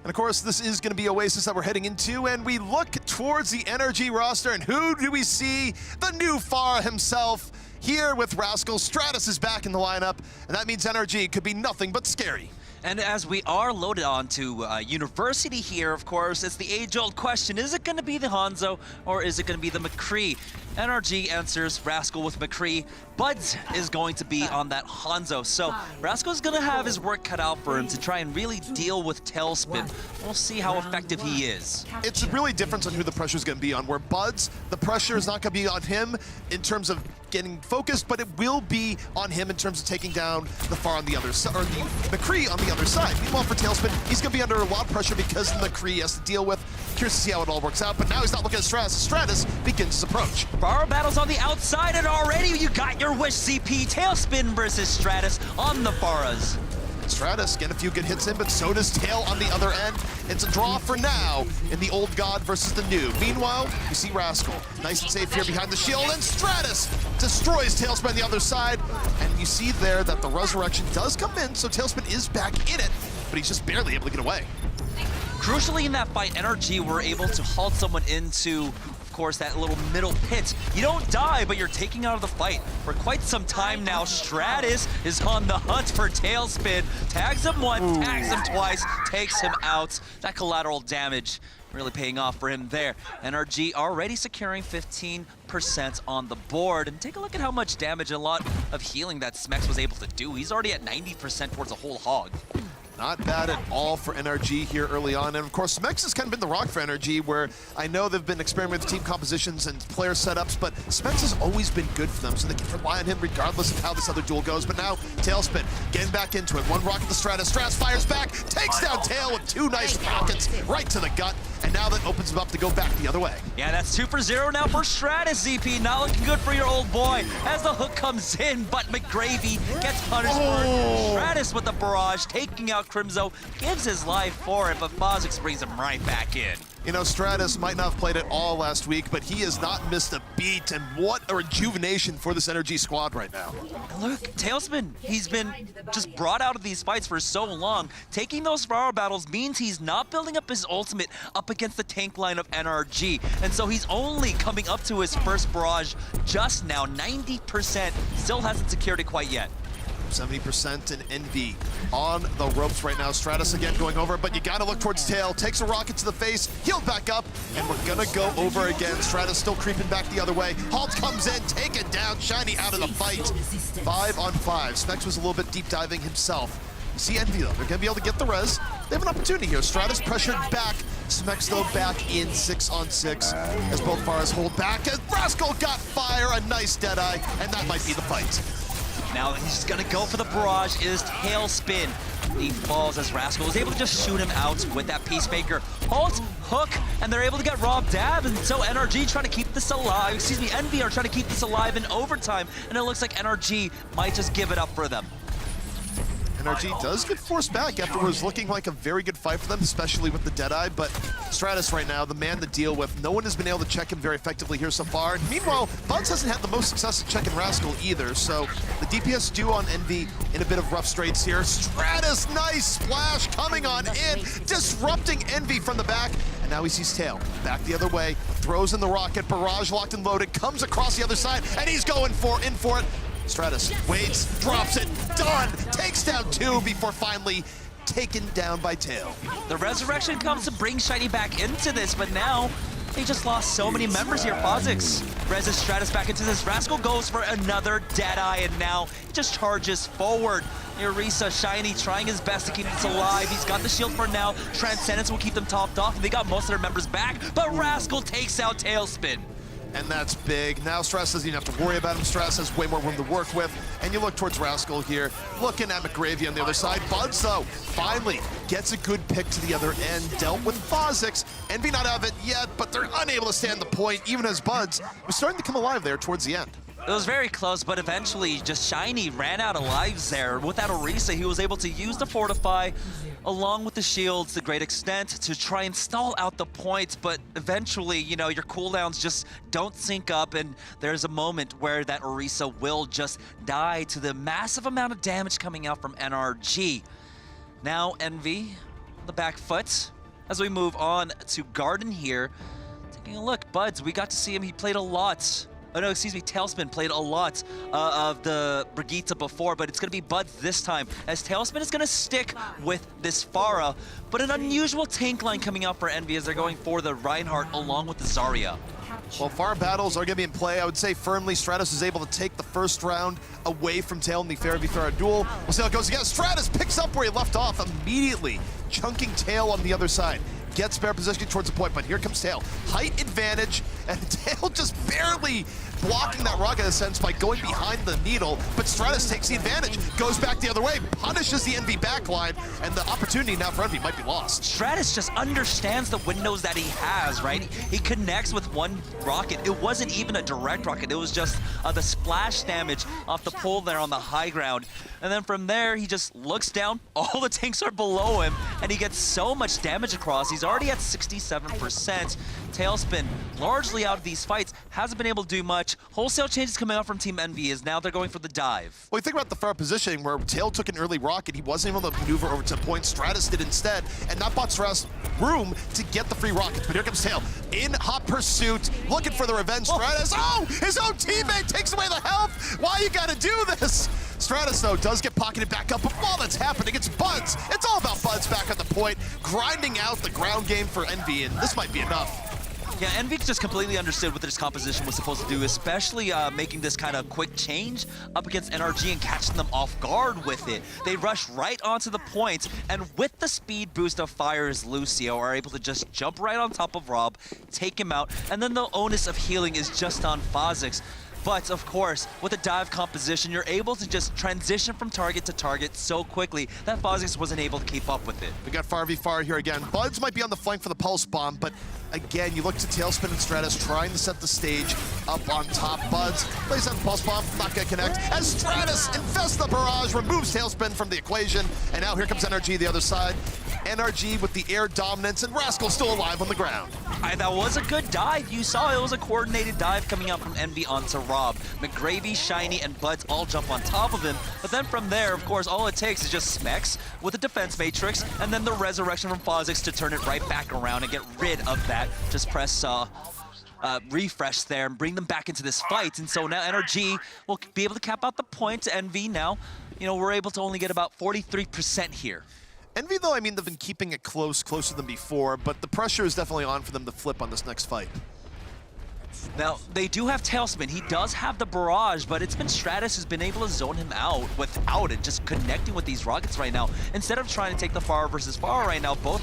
And of course, this is going to be Oasis that we're heading into, and we look towards the NRG roster, and who do we see? The new Pharah himself, here with Rascal. Stratus is back in the lineup, and that means NRG could be nothing but scary. And as we are loaded onto University here, of course, it's the age-old question, is it going to be the Hanzo or is it going to be the McCree? NRG answers Rascal with McCree. Buds is going to be on that Hanzo. So Rascal's going to have his work cut out for him to try and really deal with Tailspin. We'll see how effective he is. It's really different on who the pressure is going to be on. Where Buds, the pressure is not going to be on him in terms of getting focused, but it will be on him in terms of taking down the Pharah on the other side, or the McCree on the other side. Meanwhile, for Tailspin, he's going to be under a lot of pressure because the McCree has to deal with. Curious to see how it all works out, but now he's not looking at Stratus. Stratus begins his approach. Pharah battles on the outside, and already you got your wish, CP. Tailspin versus Stratus on the Pharahs. Stratus getting a few good hits in, but so does Tail on the other end. It's a draw for now in the old god versus the new. Meanwhile, we see Rascal. Nice and safe here behind the shield, and Stratus destroys Tailspin on the other side. And you see there that the resurrection does come in, so Tailspin is back in it, but he's just barely able to get away. Crucially in that fight, NRG were able to halt someone into, of course, that little middle pit. You don't die, but you're taking out of the fight. For quite some time now, Stratus is on the hunt for Tailspin. Tags him once, tags him twice, takes him out. That collateral damage really paying off for him there. NRG already securing 15% on the board. And take a look at how much damage and a lot of healing that Smex was able to do. He's already at 90% towards a whole hog. Not bad at all for NRG here early on. And of course, Smex has kind of been the rock for NRG, where I know they've been experimenting with team compositions and player setups, but Smex has always been good for them, so they can rely on him regardless of how this other duel goes. But now, Tailspin getting back into it. One rocket to Stratus. Stratus fires back, takes down Tail with two nice rockets right to the gut, and now that opens him up to go back the other way. Yeah, that's 2 for 0 now for Stratus, ZP. Not looking good for your old boy as the hook comes in, but McGravy gets punished for it. Stratus with the barrage, taking out Crimzo, gives his life for it, but Fozix brings him right back in. You know, Stratus might not have played at all last week, but he has not missed a beat, and what a rejuvenation for this NRG squad right now. Look, Tailspin, he's been just brought out of these fights for so long. Taking those Pharah battles means he's not building up his ultimate up against the tank line of NRG, and so he's only coming up to his first barrage just now. 90%, still hasn't secured it quite yet. 70% in Envy on the ropes right now. Stratus again going over, but you gotta look towards Tail. Takes a rocket to the face, healed back up, and we're gonna go over again. Stratus still creeping back the other way. Halt comes in, taken down, Shiny out of the fight. 5 on 5. Smex was a little bit deep diving himself. You see Envy though, they're gonna be able to get the res. They have an opportunity here. Stratus pressured back, Smex though back in 6 on 6 as both Pharahs hold back. As Rascal got fire, a nice Deadeye, and that might be the fight. Now he's gonna go for the barrage, is Tailspin. He falls as Rascal was able to just shoot him out with that Peacemaker. Halt, hook, and they're able to get Rob Dab, and so NRG trying to keep this alive, excuse me, Envy are trying to keep this alive in overtime, and it looks like NRG might just give it up for them. NRG does get forced back after what was looking like a very good fight for them, especially with the Deadeye, but Stratus right now, the man to deal with. No one has been able to check him very effectively here so far. And meanwhile, Buds hasn't had the most success at checking Rascal either, so the DPS do on Envy in a bit of rough straits here. Stratus, nice splash coming on in, disrupting Envy from the back, and now he sees Tail. Back the other way, throws in the rocket, barrage locked and loaded, comes across the other side, and he's going in for it. Stratus waits, drops it, done! Takes down 2 before finally taken down by Tail. The resurrection comes to bring Shiny back into this, but now they just lost so many members here. Fozix reses Stratus back into this. Rascal goes for another Deadeye, and now he just charges forward. Orisa, Shiny trying his best to keep this alive. He's got the shield for now. Transcendence will keep them topped off, and they got most of their members back, but Rascal takes out Tailspin. And that's big. Now Stratus doesn't even have to worry about him. Stratus has way more room to work with. And you look towards Rascal here, looking at McGravy on the other side. Buds, though, finally gets a good pick to the other end. Dealt with Fozix. Envy not out of it yet, but they're unable to stand the point, even as Buds was starting to come alive there towards the end. It was very close, but eventually just Shiny ran out of lives there. Without Orisa, he was able to use the Fortify along with the shields to a great extent to try and stall out the points, but eventually, you know, your cooldowns just don't sync up, and there's a moment where that Orisa will just die to the massive amount of damage coming out from NRG. Now Envy the back foot as we move on to Garden here. Taking a look, Buds, we got to see him. He played a lot. Oh no, excuse me, Tailspin played a lot of the Brigitte before, but it's going to be Buds this time, as Tailspin is going to stick with this Pharah, but an unusual tank line coming out for Envy as they're going for the Reinhardt along with the Zarya. Well, Pharah battles are going to be in play. I would say firmly Stratus is able to take the first round away from Tail in the Pharah v Pharah duel. We'll see how it goes again. Stratus picks up where he left off immediately, chunking Tail on the other side. Gets bear positioning towards the point, but here comes Tail. Height advantage, and Tail just barely blocking that rocket in a sense by going behind the needle, but Stratus takes the advantage, goes back the other way, punishes the Envy backline, and the opportunity now for Envy might be lost. Stratus just understands the windows that he has, right? He connects with one rocket. It wasn't even a direct rocket, it was just the splash damage off the pole there on the high ground. And then from there, he just looks down, all the tanks are below him, and he gets so much damage across. He's already at 67%. Tailspin, largely out of these fights, hasn't been able to do much. Wholesale changes coming out from Team Envy is now they're going for the dive. Well, you think about the Pharah positioning where Tail took an early rocket, he wasn't able to maneuver over to the point, Stratus did instead, and that bought Stratus room to get the free rocket. But here comes Tail, in hot pursuit, looking for the revenge. Stratus, oh, his own teammate takes away the health! Why you gotta do this? Stratus, though, does get pocketed back up, but while that's happening, it's Buds. It's all about Buds back at the point, grinding out the ground game for Envy, and this might be enough. Yeah, Envy just completely understood what this composition was supposed to do, especially making this kind of quick change up against NRG and catching them off guard with it. They rush right onto the point, and with the speed boost of Fire's Lucio, are able to just jump right on top of Rob, take him out, and then the onus of healing is just on Phozix. But of course, with a dive composition, you're able to just transition from target to target so quickly that Phozix wasn't able to keep up with it. We got Pharah v Pharah here again. Buds might be on the flank for the pulse bomb, but again, you look to Tailspin and Stratus trying to set the stage up on top. Buds plays on the pulse bomb, not gonna connect. As Stratus infests the barrage, removes Tailspin from the equation, and now here comes NRG the other side. NRG with the air dominance, and Rascal still alive on the ground. That was a good dive. You saw it was a coordinated dive coming out from Envy onto Rob. McGravy, Shiny, and Buds all jump on top of him. But then from there, of course, all it takes is just Smex with a defense matrix, and then the resurrection from Phozix to turn it right back around and get rid of that. Just press refresh there and bring them back into this fight. And so now NRG will be able to cap out the point. Envy now, you know, we're able to only get about 43% here. Envy, though, I mean, they've been keeping it closer than before, but the pressure is definitely on for them to flip on this next fight. Now, they do have Tailspin. He does have the barrage, but it's been Stratus who's been able to zone him out without it, just connecting with these rockets right now. Instead of trying to take the Pharah versus Pharah right now, both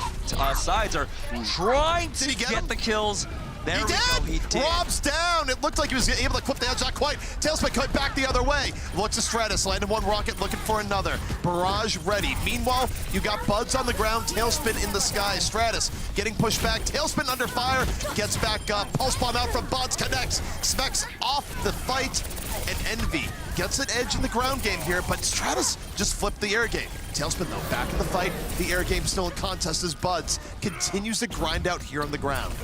sides are trying to get the kills. There we go, he did. Rob's down. It looked like he was able to clip the edge, not quite. Tailspin cut back the other way. Looks to Stratus, landed one rocket, looking for another. Barrage ready. Meanwhile, you got Buds on the ground, Tailspin in the sky. Stratus getting pushed back. Tailspin under fire, gets back up. Pulse bomb out from Buds, connects. Specs off the fight, and Envy gets an edge in the ground game here, but Stratus just flipped the air game. Tailspin, though, back in the fight. The air game still in contest as Buds continues to grind out here on the ground.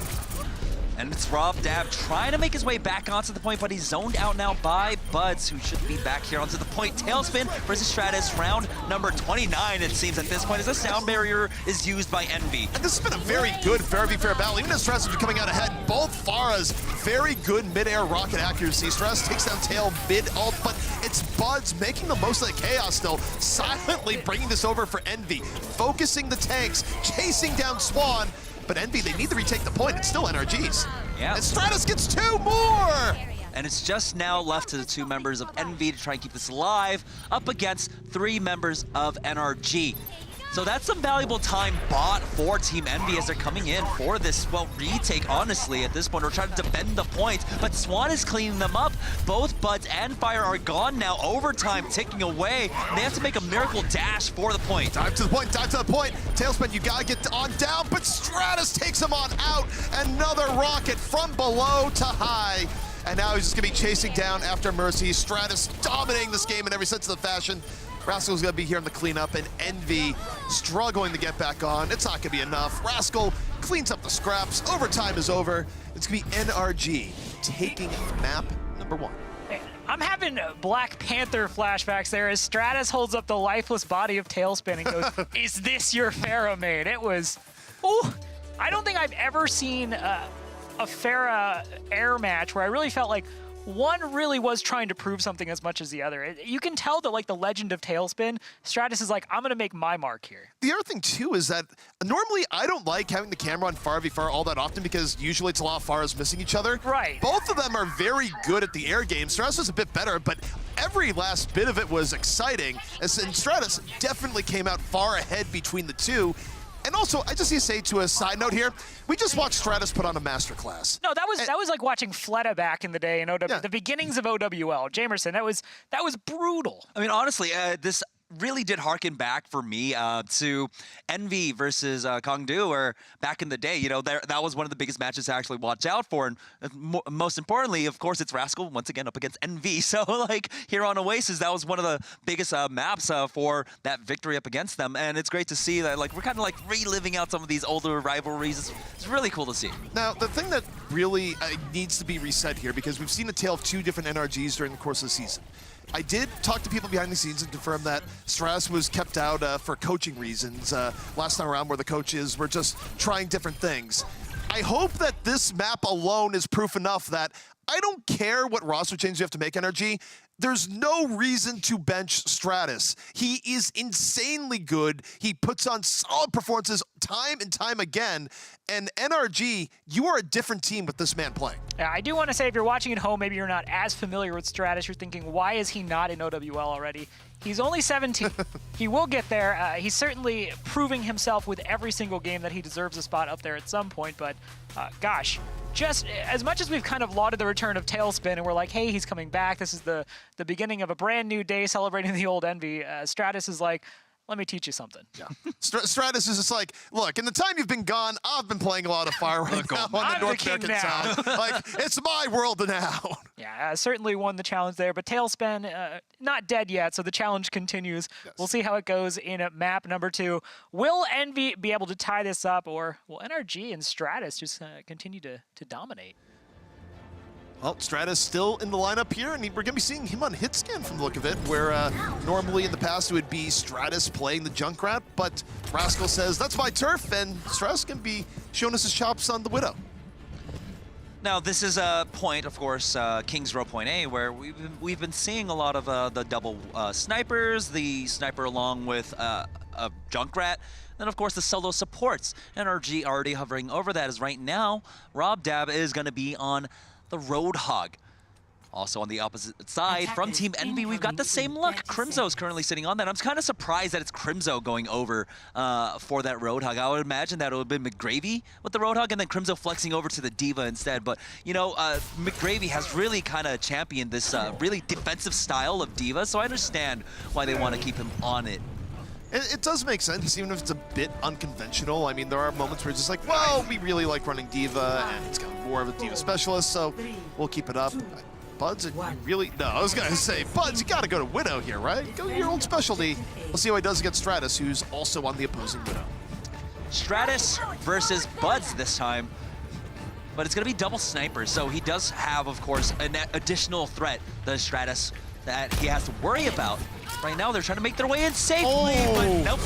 And it's Rob Dab trying to make his way back onto the point, but he's zoned out now by Buds, who should be back here onto the point. Tailspin versus Stratus, round number 29, it seems at this point, as the sound barrier is used by Envy. And this has been a very good Pharah v Pharah battle. Even as Stratus is coming out ahead, both Pharahs, very good mid-air rocket accuracy. Stratus takes down Tail mid-ult, but it's Buds making the most of the chaos still, silently bringing this over for Envy, focusing the tanks, chasing down Swan. But Envy, they need to retake the point. It's still NRG's. Yeah. And Stratus gets 2 more! And it's just now left to the 2 members of Envy to try and keep this alive, up against 3 members of NRG. So that's some valuable time bought for Team Envy as they're coming in for this, well, retake, honestly, at this point. We're trying to defend the point, but Swan is cleaning them up. Both Buds and Fire are gone now. Overtime ticking away. They have to make a miracle dash for the point. Dive to the point, dive to the point. Tailspin, you gotta get on down, but Stratus takes him on out. Another rocket from below to high. And now he's just gonna be chasing down after Mercy. Stratus dominating this game in every sense of the fashion. Rascal's gonna be here in the cleanup, and Envy struggling to get back on. It's not gonna be enough. Rascal cleans up the scraps. Overtime is over. It's gonna be NRG taking map number 1. I'm having Black Panther flashbacks there as Stratus holds up the lifeless body of Tailspin and goes, "Is this your Pharah main?" It was, ooh, I don't think I've ever seen a Pharah air match where I really felt like one really was trying to prove something as much as the other. You can tell that, like, the legend of Tailspin, Stratus is like, I'm going to make my mark here. The other thing, too, is that normally I don't like having the camera on Pharah v Pharah all that often because usually it's a lot of Pharahs missing each other. Right. Both of them are very good at the air game. Stratus was a bit better, but every last bit of it was exciting. And Stratus definitely came out far ahead between the two. And also, I just need to say to a side note here, we just watched Stratus put on a masterclass. No, that was like watching Fleta back in the day in the beginnings of OWL. Jamerson, that was brutal. I mean, honestly, this really did harken back for me to Envy versus Kongdu, where back in the day, you know, that was one of the biggest matches to actually watch out for. And most importantly, of course, it's Rascal once again up against Envy. So, like, here on Oasis, that was one of the biggest maps for that victory up against them. And it's great to see that, like, we're kind of like reliving out some of these older rivalries. It's really cool to see. Now, the thing that really needs to be reset here, because we've seen a tale of two different NRGs during the course of the season. I did talk to people behind the scenes and confirm that Stratus was kept out for coaching reasons last time around, where the coaches were just trying different things. I hope that this map alone is proof enough that I don't care what roster changes you have to make, NRG. There's no reason to bench Stratus. He is insanely good. He puts on solid performances time and time again. And NRG, you are a different team with this man playing. Yeah, I do want to say, if you're watching at home, maybe you're not as familiar with Stratus. You're thinking, why is he not in OWL already? He's only 17. He will get there. He's certainly proving himself with every single game that he deserves a spot up there at some point. But gosh, just as much as we've kind of lauded the return of Tailspin and we're like, hey, he's coming back, this is the beginning of a brand new day celebrating the old Envy, Stratus is like, let me teach you something. Yeah. Stratus is just like, look, in the time you've been gone, I've been playing a lot of Fire right now on the North American side. Like, it's my world now. Yeah, certainly won the challenge there, but Tailspin, not dead yet, so the challenge continues. Yes. We'll see how it goes in map number 2. Will Envy be able to tie this up, or will NRG and Stratus just continue to dominate? Well, Stratus still in the lineup here, and we're going to be seeing him on hit scan from the look of it, where normally in the past it would be Stratus playing the Junkrat, but Rascal says, that's my turf, and Stratus can be showing us his chops on the Widow. Now, this is a point, of course, King's Row point A, where we've been seeing a lot of the double snipers, the sniper along with a Junkrat, and of course the solo supports. NRG already hovering over that, as right now, Rob Dab is going to be on the Roadhog. Also on the opposite side, from Team Envy, we've got the same look. Crimzo's currently sitting on that. I'm kind of surprised that it's Crimzo going over for that Roadhog. I would imagine that it would have been McGravy with the Roadhog and then Crimzo flexing over to the D.Va instead. But, you know, McGravy has really kind of championed this really defensive style of D.Va, so I understand why they want to keep him on it. It does make sense, even if it's a bit unconventional. I mean, there are moments where it's just like, well, we really like running D.Va, and it's got more of a D.Va specialist, so we'll keep it up. Buds, really? No, I was going to say, Buds, you got to go to Widow here, right? Go to your old specialty. We'll see how he does against Stratus, who's also on the opposing Widow. Stratus versus Buds this time, but it's going to be double snipers, so he does have, of course, an additional threat, the Stratus, that he has to worry about. Right now, they're trying to make their way in safely, but nope.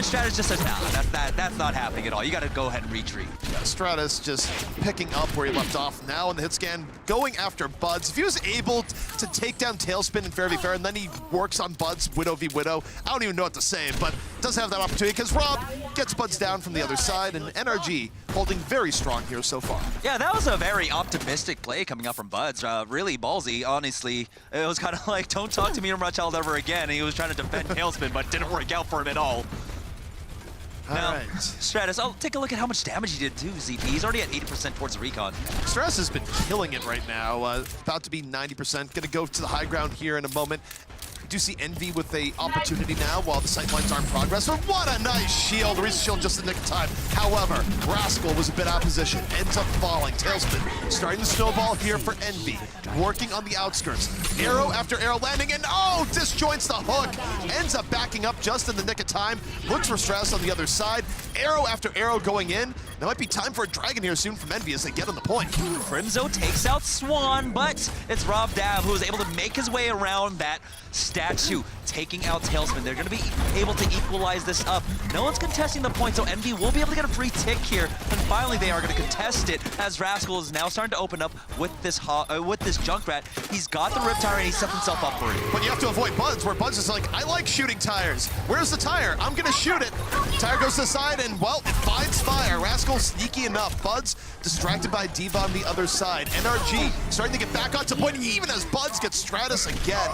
Stratus just says, nah, that's not happening at all. You got to go ahead and retreat. Yeah, Stratus just picking up where he left off now in the hit scan, going after Buds. If he was able to take down Tailspin and Pharah v Pharah, and then he works on Buds Widow v Widow, I don't even know what to say, but does have that opportunity because Rob gets Buds down from the other side, and NRG holding very strong here so far. Yeah, that was a very optimistic play coming up from Buds. Really ballsy, honestly. It was kind of like, don't talk to me or my child ever again. And he was trying to defend Tailspin, but didn't work out for him at all. Now, Stratus, I'll take a look at how much damage he did too, ZP. He's already at 80% towards the recon. Stratus has been killing it right now. About to be 90%. Gonna go to the high ground here in a moment. Do see Envy with a opportunity now while the sightlines are in progress. But what a nice shield. Reese shield just in the nick of time. However, Rascal was a bit out of position. Ends up falling. Tailspin starting to snowball here for Envy. Working on the outskirts. Arrow after arrow landing, and oh, disjoints the hook. Ends up backing up just in the nick of time. Looks for Stratus on the other side. Arrow after arrow going in. There might be time for a dragon here soon from Envy as they get on the point. Crimzo takes out Swan, but it's Rob Dav who is able to make his way around that statue, taking out Tailspin. They're going to be able to equalize this up. No one's contesting the point, so Envy will be able to get a free tick here, and finally they are going to contest it as Rascal is now starting to open up with this Junkrat. He's got the Riptire and he set himself up for it. But you have to avoid Buds, where Buds is like, I like shooting tires. Where's the tire? I'm going to shoot it. Tire goes to the side, and well, it finds fire. Rascal sneaky enough. Buds distracted by Diva on the other side. NRG starting to get back onto point, even as Buds gets Stratus again.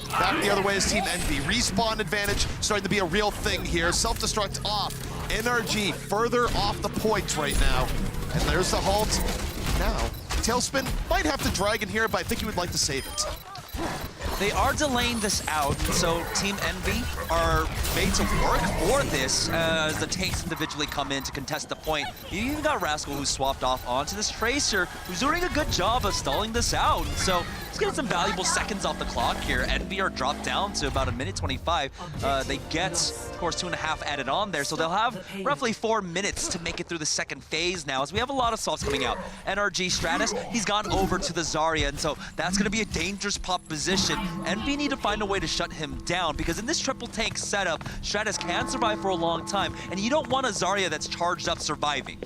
Back the other way is Team Envy. Respawn advantage starting to be a real thing here. Self-destruct off. NRG further off the points right now. And there's the halt. Now, Tailspin might have to Dragon here, but I think he would like to save it. They are delaying this out, so Team Envy are made to work for this as the tanks individually come in to contest the point. You even got Rascal who swapped off onto this Tracer, who's doing a good job of stalling this out. So he's getting some valuable seconds off the clock here. Envy are dropped down to about 1:25. They get, of course, 2.5 added on there, so they'll have roughly 4 minutes to make it through the second phase now, as we have a lot of swaps coming out. NRG Stratus, he's gone over to the Zarya, and so that's going to be a dangerous pop position. Envy need to find a way to shut him down, because in this triple tank setup, Stratus can survive for a long time, and you don't want a Zarya that's charged up surviving.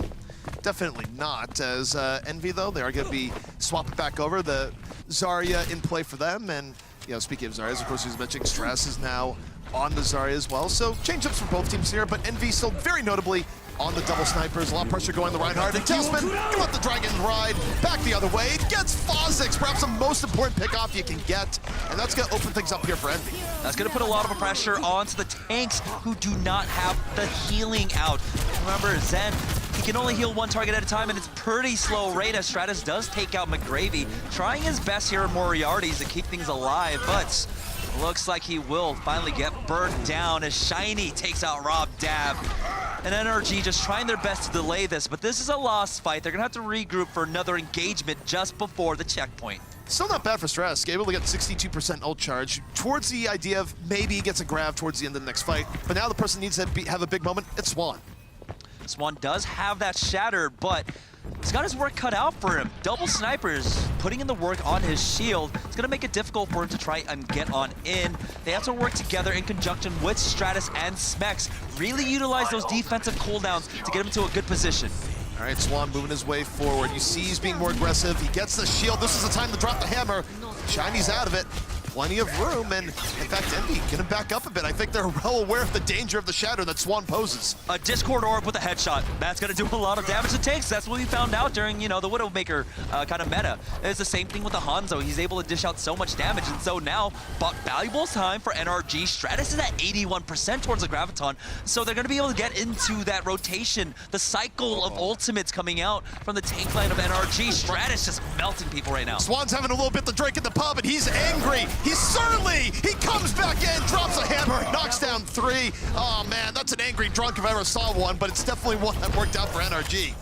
Definitely not. As Envy, though, they are going to be swapping back over. The Zarya in play for them, and speaking of Zaryas, of course, he's mentioning Stratus is now on the Zarya as well. So change-ups for both teams here, but Envy still very notably on the double snipers. A lot of pressure going the Reinhardt, and Tailspin can let the Dragon ride back the other way. It gets Fozix, perhaps the most important pick-off you can get, and that's going to open things up here for Envy. That's going to put a lot of pressure onto the tanks who do not have the healing out. Remember, Zen, he can only heal one target at a time, and it's pretty slow rate as Stratus does take out McGravy, trying his best here in Moriarty's to keep things alive, but looks like he will finally get burned down as Shiny takes out Rob Dab. And NRG just trying their best to delay this, but this is a lost fight. They're gonna have to regroup for another engagement just before the checkpoint. Still not bad for Stratus, able to get 62% ult charge towards the idea of maybe he gets a grab towards the end of the next fight. But now the person needs to have a big moment, it's Swan. Swan does have that shatter, but he's got his work cut out for him. Double snipers, putting in the work on his shield. It's gonna make it difficult for him to try and get on in. They have to work together in conjunction with Stratus and Smex. Really utilize those defensive cooldowns to get him to a good position. All right, Swan moving his way forward. You see he's being more aggressive. He gets the shield. This is the time to drop the hammer. Shiny's out of it. Plenty of room, and in fact, Envy gonna back up a bit. I think they're well aware of the danger of the shatter that Swan poses. A Discord Orb with a headshot. That's gonna do a lot of damage to tanks. That's what we found out during, the Widowmaker kind of meta. It's the same thing with the Hanzo. He's able to dish out so much damage, and so now, valuable time for NRG. Stratus is at 81% towards the Graviton, so they're gonna be able to get into that rotation, the cycle of ultimates coming out from the tank line of NRG. Stratus just melting people right now. Swan's having a little bit to drink in the pub, and he's angry. He's surly! He comes back in, drops a hammer, knocks down 3. Oh man, that's an angry drunk if I ever saw one, but it's definitely one that worked out for NRG.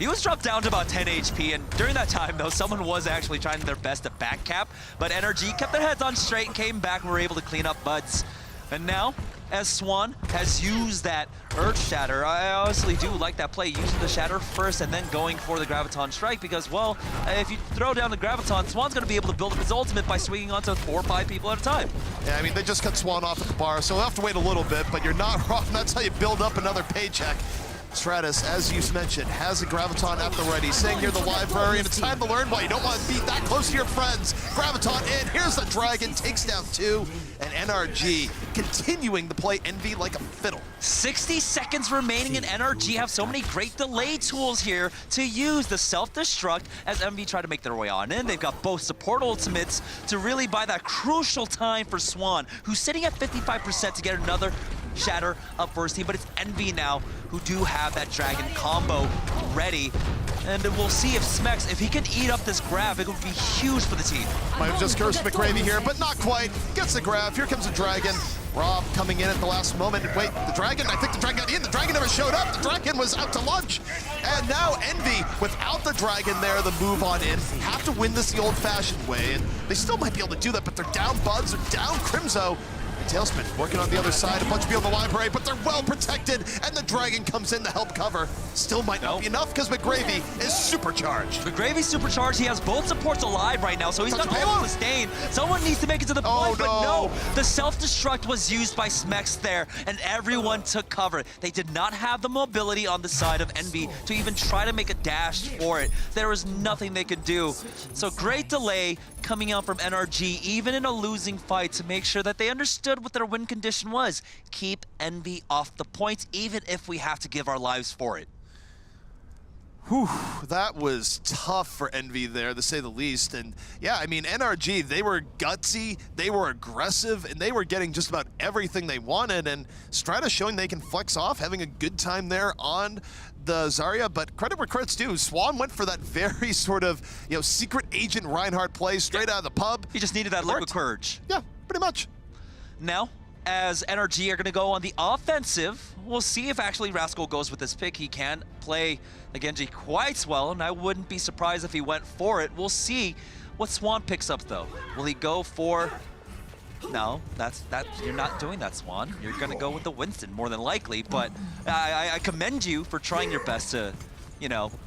He was dropped down to about 10 HP, and during that time, though, someone was actually trying their best to back cap, but NRG kept their heads on straight and came back and were able to clean up Buds. And now, as Swan has used that Urge Shatter, I honestly do like that play, using the Shatter first and then going for the Graviton Strike, because, well, if you throw down the Graviton, Swan's going to be able to build up his ultimate by swinging onto 4 or 5 people at a time. Yeah, I mean, they just cut Swan off at the bar, so we'll have to wait a little bit, but you're not wrong. That's how you build up another paycheck. Stratus, as you mentioned, has a Graviton at the ready, saying near the library, and it's time to learn why you don't want to be that close to your friends. Graviton in, here's the Dragon, takes down 2, and NRG continuing to play Envy like a fiddle. 60 seconds remaining, and NRG have so many great delay tools here to use the self-destruct as Envy try to make their way on in. They've got both support ultimates to really buy that crucial time for Swan, who's sitting at 55% to get another shatter up for his team, but it's Envy now who do have that Dragon combo ready. And we'll see if Smex, if he can eat up this grab, it would be huge for the team. Might have just cursed McGravy here, but not quite. Gets the grab. Here comes the Dragon. Rob coming in at the last moment. Wait, the Dragon? I think the Dragon got in. The Dragon never showed up. The Dragon was out to lunch. And now Envy, without the Dragon there, the move on in, have to win this the old-fashioned way. And they still might be able to do that, but they're down Buds, they're down Crimzo. Tailspin working on the other side, a bunch of people in the library, but they're well protected, and the Dragon comes in to help cover. Still might not be enough because McGravy is supercharged. McGravy's supercharged. He has both supports alive right now, so he's got all the sustain. Someone needs to make it to the point, but no. The self-destruct was used by Smex there, and everyone took cover. They did not have the mobility on the side of Envy to even try to make a dash for it. There was nothing they could do. So great delay coming out from NRG, even in a losing fight, to make sure that they understood what their win condition was. Keep Envy off the points, even if we have to give our lives for it. Whew, that was tough for Envy there, to say the least. And yeah, I mean, NRG, they were gutsy, they were aggressive, and they were getting just about everything they wanted. And Strata showing they can flex off, having a good time there on the Zarya, but credit where credit's due. Swan went for that very sort of, secret agent Reinhardt play straight out of the pub. He just needed that liquid courage. Yeah, pretty much. Now, as NRG are going to go on the offensive, we'll see if actually Rascal goes with this pick. He can play the Genji quite well, and I wouldn't be surprised if he went for it. We'll see what Swan picks up, though. Will he go for... No, you're not doing that, Swan. You're going to go with the Winston, more than likely, but I commend you for trying your best to,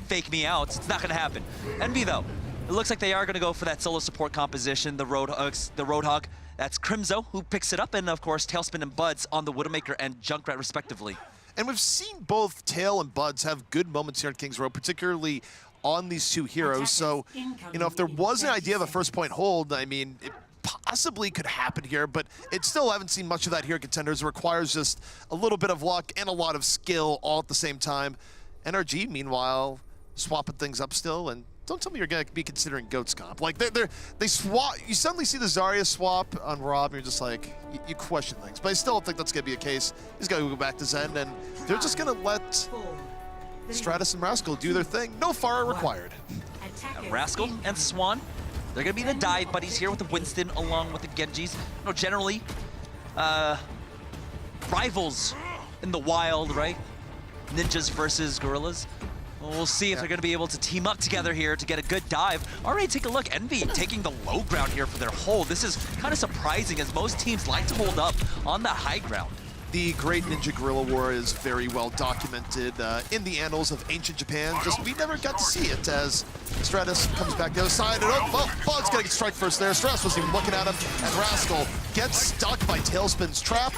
fake me out. It's not going to happen. Envy, though, it looks like they are going to go for that solo support composition, the Roadhog. That's Crimzo, who picks it up, and of course, Tailspin and Buds on the Widowmaker and Junkrat, respectively. And we've seen both Tail and Buds have good moments here at Kings Row, particularly on these two heroes. So, if there was an idea of a first point hold, I mean, it possibly could happen here, but it still haven't seen much of that here at Contenders. It requires just a little bit of luck and a lot of skill all at the same time. NRG, meanwhile, swapping things up still, and don't tell me you're going to be considering Goats comp. Like, they swap. You suddenly see the Zarya swap on Rob, and you're just like, you question things. But I still don't think that's going to be a case. He's going to go back to Zen, and they're just going to let Stratus and Rascal do their thing. No Pharah required. Rascal and Swan, they're going to be the dive buddies here with the Winston along with the Genjis. Generally, rivals in the wild, right? Ninjas versus gorillas. We'll see if they're going to be able to team up together here to get a good dive. Already take a look. Envy taking the low ground here for their hold. This is kind of surprising, as most teams like to hold up on the high ground. The Great Ninja Guerrilla War is very well documented in the annals of ancient Japan. Just we never got to see it as Stratus comes back the other side. And Bud's gonna get strike first there. Stratus wasn't even looking at him, and Rascal gets stuck by Tailspin's trap.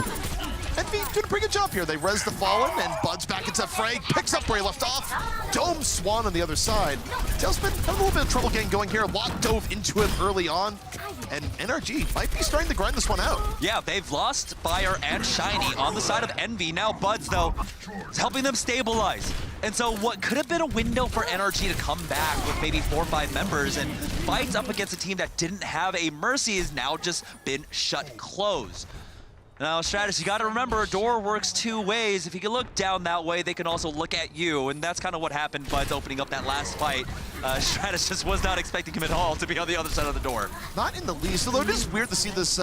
Envy doing a pretty good job here. They res the Fallen, and Bud's back into fray, picks up where he left off. Dome Swan on the other side. Tailspin had a little bit of trouble getting going here. Lot dove into him early on, and NRG might be starting to grind this one out. Yeah, they've lost Fire and Shiny on the side of Envy. Now Buds, though, is helping them stabilize. And so what could have been a window for NRG to come back with maybe 4 or 5 members and fight up against a team that didn't have a Mercy has now just been shut closed. Now, Stratus, you got to remember, a door works 2 ways. If you can look down that way, they can also look at you, and that's kind of what happened by opening up that last fight. Stratus just was not expecting him at all to be on the other side of the door. Not in the least, although it is weird to see this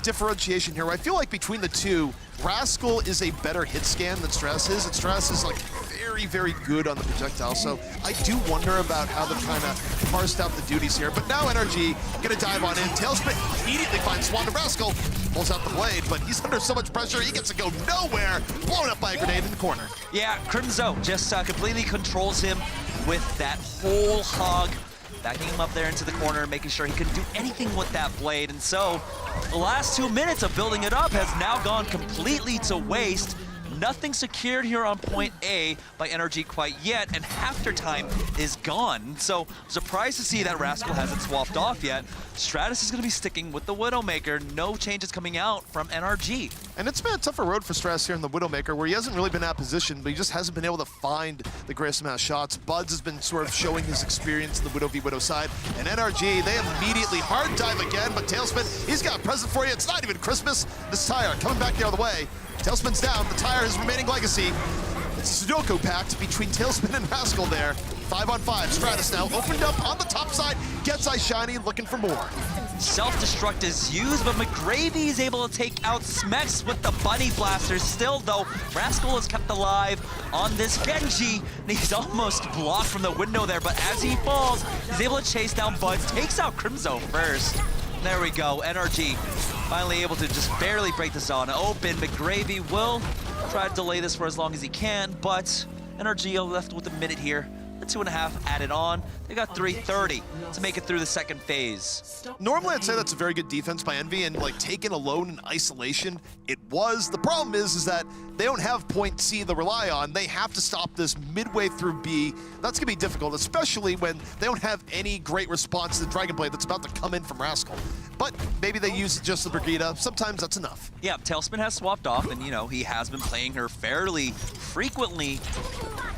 differentiation here. I feel like between the two, Rascal is a better hit scan than Stratus is, and Stratus is like very, very good on the projectile. So I do wonder about how they're kind of parsed out the duties here. But now NRG gonna dive on in. Tailspin immediately finds Swan, and Rascal pulls out the blade, but he's under so much pressure, he gets to go nowhere, blown up by a grenade in the corner. Yeah, Crimzo just completely controls him with that whole hog, backing him up there into the corner, making sure he couldn't do anything with that blade. And so the last 2 minutes of building it up has now gone completely to waste. Nothing secured here on point A by NRG quite yet, and half their time is gone. So surprised to see that Rascal hasn't swapped off yet. Stratus is going to be sticking with the Widowmaker. No changes coming out from NRG. And it's been a tougher road for Stratus here in the Widowmaker, where he hasn't really been out of position, but he just hasn't been able to find the greatest amount of shots. Buds has been sort of showing his experience in the Widow v Widow side. And NRG, they immediately hard dive again, but Tailspin, he's got a present for you. It's not even Christmas. This tire coming back the other way. Tailspin's down, the tire is remaining legacy. Sudoku pact between Tailspin and Rascal there. 5-on-5. Stratus now opened up on the top side. Gets iShiny looking for more. Self-destruct is used, but McGravy is able to take out Smex with the Bunny Blaster. Still, though, Rascal is kept alive on this Genji, and he's almost blocked from the window there, but as he falls, he's able to chase down Buds, takes out Crimzo first. There we go, NRG finally able to just barely break this on open. McGravy will try to delay this for as long as he can, but NRG left with a minute here. The 2.5 added on. They got 3:30 to make it through the second phase. Normally, I'd say that's a very good defense by Envy, and like taken alone in isolation, it was. The problem is that they don't have point C to rely on. They have to stop this midway through B. That's gonna be difficult, especially when they don't have any great response to the Dragon Blade that's about to come in from Rascal. But maybe they use just the Brigida. Sometimes that's enough. Yeah, Tailspin has swapped off, and you know, he has been playing her fairly frequently.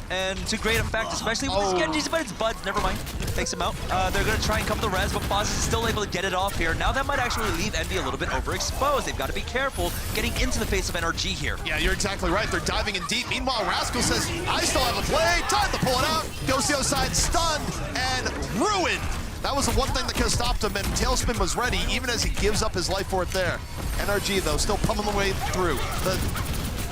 And to great effect, especially with his Genjis, but it's Buds, never mind. Takes him out. They're gonna try and come to res, but Foz is still able to get it off here. Now that might actually leave Envy a little bit overexposed. They've got to be careful getting into the face of NRG here. Yeah, you're exactly right. They're diving in deep. Meanwhile, Rascal says, I still have a play. Time to pull it out. Goes to the other side, stunned and ruined. That was the one thing that could have stopped him, and Tailspin was ready, even as he gives up his life for it there. NRG, though, still pummeling the way through. The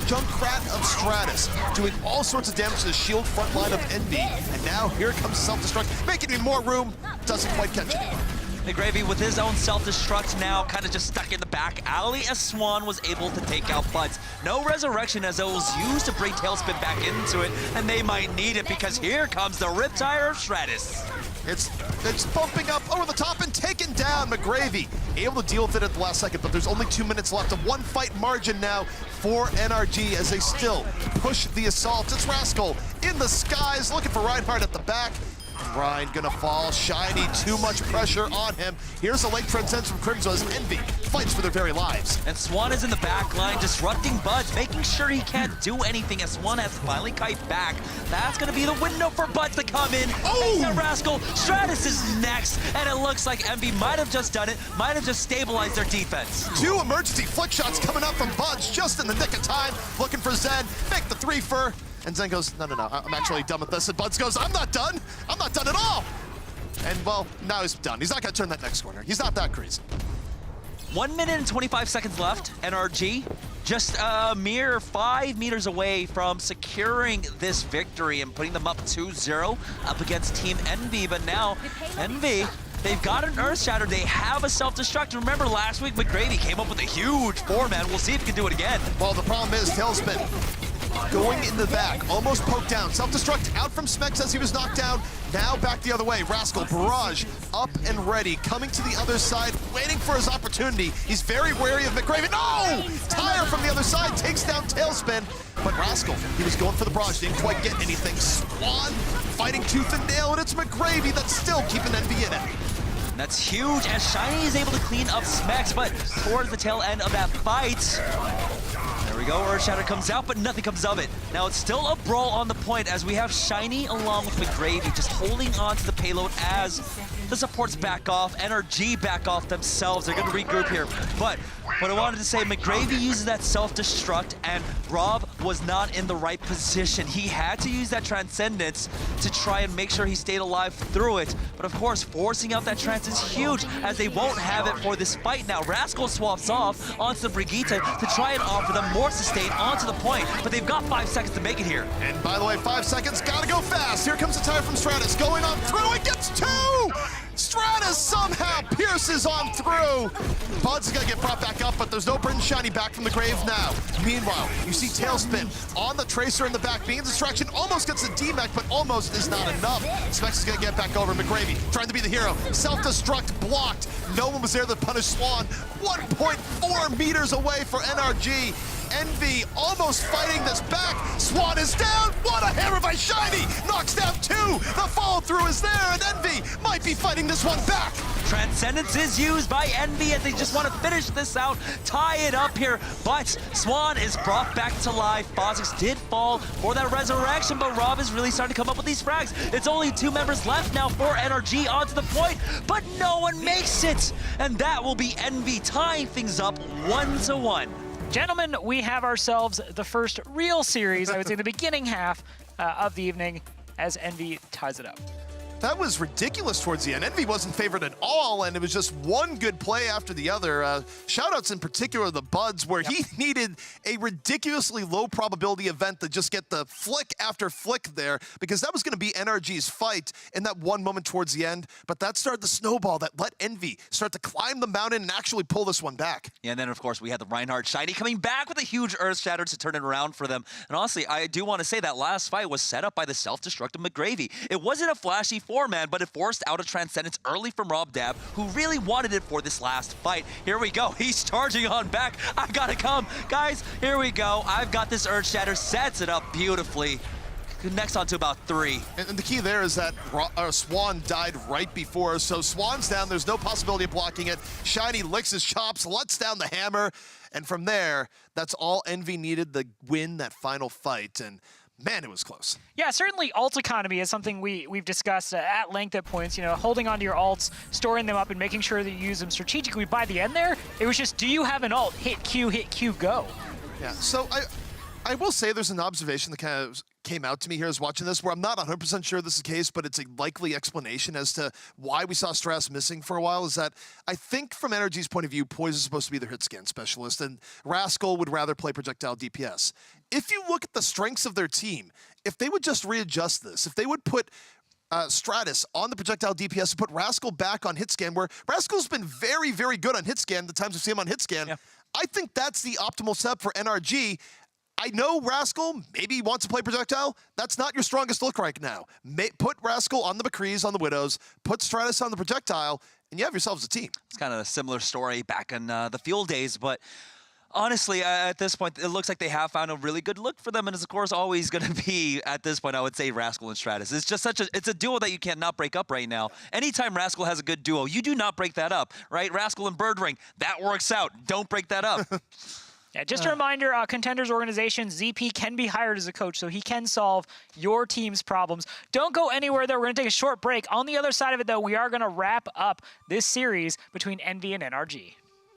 Junkrat of Stratus, doing all sorts of damage to the shield front line of Envy. And now here comes Self-Destruct, making even more room. Doesn't quite catch it. McGravy with his own self-destruct now kind of just stuck in the back alley as Swan was able to take out Buds. No resurrection as it was used to bring Tailspin back into it, and they might need it because here comes the Riptire of Stratus. It's bumping up over the top and taken down. McGravy able to deal with it at the last second, but there's only 2 minutes left. A one-fight margin now for NRG as they still push the assault. It's Rascal in the skies looking for Reinhardt at the back. Ryan gonna fall, Shiny, too much pressure on him. Here's a late transcendence from Crimzo as Envy fights for their very lives. And Swan is in the back line, disrupting Buds, making sure he can't do anything as Swan has finally kite back. That's gonna be the window for Buds to come in. Oh! Rascal, Stratus is next, and it looks like Envy might have just done it, might have just stabilized their defense. 2 emergency flick shots coming up from Buds just in the nick of time, looking for Zen, make the 3-fer. And Zen goes, no, I'm actually done with this. And Buds goes, I'm not done. I'm not done at all. And, well, now he's done. He's not going to turn that next corner. He's not that crazy. 1 minute and 25 seconds left. NRG just a mere 5 meters away from securing this victory and putting them up 2-0 up against Team Envy. But now, Envy, they've got an Earth Shatter. They have a self-destruct. Remember last week, McGravy came up with a huge 4-man. We'll see if he can do it again. Well, the problem is Tailspin going in the back, almost poked down. Self-destruct out from Smex as he was knocked down. Now back the other way. Rascal, Barrage, up and ready. Coming to the other side, waiting for his opportunity. He's very wary of McGravy. No! Tire from the other side takes down Tailspin. But Rascal, he was going for the Barrage, didn't quite get anything. Swan fighting tooth and nail, and it's McGravy that's still keeping Envy in it. That's huge as Shiny is able to clean up Smex, but towards the tail end of that fight, there we go, Earth Shatter comes out, but nothing comes of it. Now it's still a brawl on the point as we have Shiny along with McGravy just holding on to the payload as the supports back off, NRG back off themselves. They're gonna regroup here. But what I wanted to say, McGravy uses that self-destruct and Rob was not in the right position. He had to use that Transcendence to try and make sure he stayed alive through it. But of course, forcing out that Trance is huge as they won't have it for this fight now. Rascal swaps off onto the Brigitte to try and offer them more sustain onto the point, but they've got 5 seconds to make it here. And by the way, 5 seconds, gotta go fast. Here comes the tire from Stratus, going on through, and gets 2! Stratus somehow pierces on through. Buds is gonna get brought back up, but there's no bringing Shiny back from the grave now. Meanwhile, you see Tailspin on the Tracer in the back, being a distraction, almost gets a D-Mech, but almost is not enough. Specs is gonna get back over. McGravy trying to be the hero. Self-destruct blocked. No one was there to punish Swan. 1.4 meters away for NRG. Envy almost fighting this back. Swan is down. What a hammer by Shiny. Knocks down 2. The follow through is there, and Envy might be fighting this one back. Transcendence is used by Envy as they just want to finish this out, tie it up here, but Swan is brought back to life. Bozix did fall for that resurrection, but Rob is really starting to come up with these frags. It's only 2 members left now for NRG onto the point, but no one makes it. And that will be Envy tying things up 1-1. Gentlemen, we have ourselves the first real series, I would say the beginning half of the evening, as Envy ties it up. That was ridiculous towards the end. Envy wasn't favored at all, and it was just one good play after the other. Shoutouts in particular the Buds, where he needed a ridiculously low probability event to just get the flick after flick there, because that was going to be NRG's fight in that one moment towards the end. But that started the snowball that let Envy start to climb the mountain and actually pull this one back. Yeah, and then, of course, we had the Reinhardt Shiny coming back with a huge Earth Shatter to turn it around for them. And honestly, I do want to say that last fight was set up by the self-destructive McGravy. It wasn't a flashy four-man, but it forced out a Transcendence early from Rob Dab, who really wanted it for this last fight. Here we go. He's charging on back. I've got to come. Guys, here we go. I've got this Earth Shatter. Sets it up beautifully. Next on to about 3. And the key there is that Swan died right before, so Swan's down. There's no possibility of blocking it. Shiny licks his chops, lets down the hammer, and from there, that's all Envy needed to win that final fight. And man, it was close. Yeah, certainly ult economy is something we've discussed at length at points. You know, holding onto your ults, storing them up, and making sure that you use them strategically. By the end there, it was just, do you have an ult? Hit Q, go. Yeah, so I will say there's an observation that kind of came out to me here as watching this, where I'm not 100% sure this is the case, but it's a likely explanation as to why we saw Strass missing for a while, is that I think from NRG's point of view, Poise is supposed to be their hit scan specialist, and Rascal would rather play projectile DPS. If you look at the strengths of their team, if they would just readjust this, if they would put Stratus on the projectile DPS and put Rascal back on hit scan, where Rascal's been very, very good on hit scan, the times we've seen him on hit scan, I think that's the optimal step for NRG. I know Rascal maybe wants to play projectile. That's not your strongest look right now. Put Rascal on the McCrees, on the Widows, put Stratus on the projectile, and you have yourselves a team. It's kind of a similar story back in the field days, but honestly, at this point, it looks like they have found a really good look for them, and it's, of course, always going to be, at this point, I would say Rascal and Stratus. It's just it's a duo that you cannot break up right now. Anytime Rascal has a good duo, you do not break that up, right? Rascal and Birdring, that works out. Don't break that up. Yeah, just a reminder, Contenders organization, ZP can be hired as a coach, so he can solve your team's problems. Don't go anywhere, though. We're going to take a short break. On the other side of it, though, we are going to wrap up this series between Envy and NRG.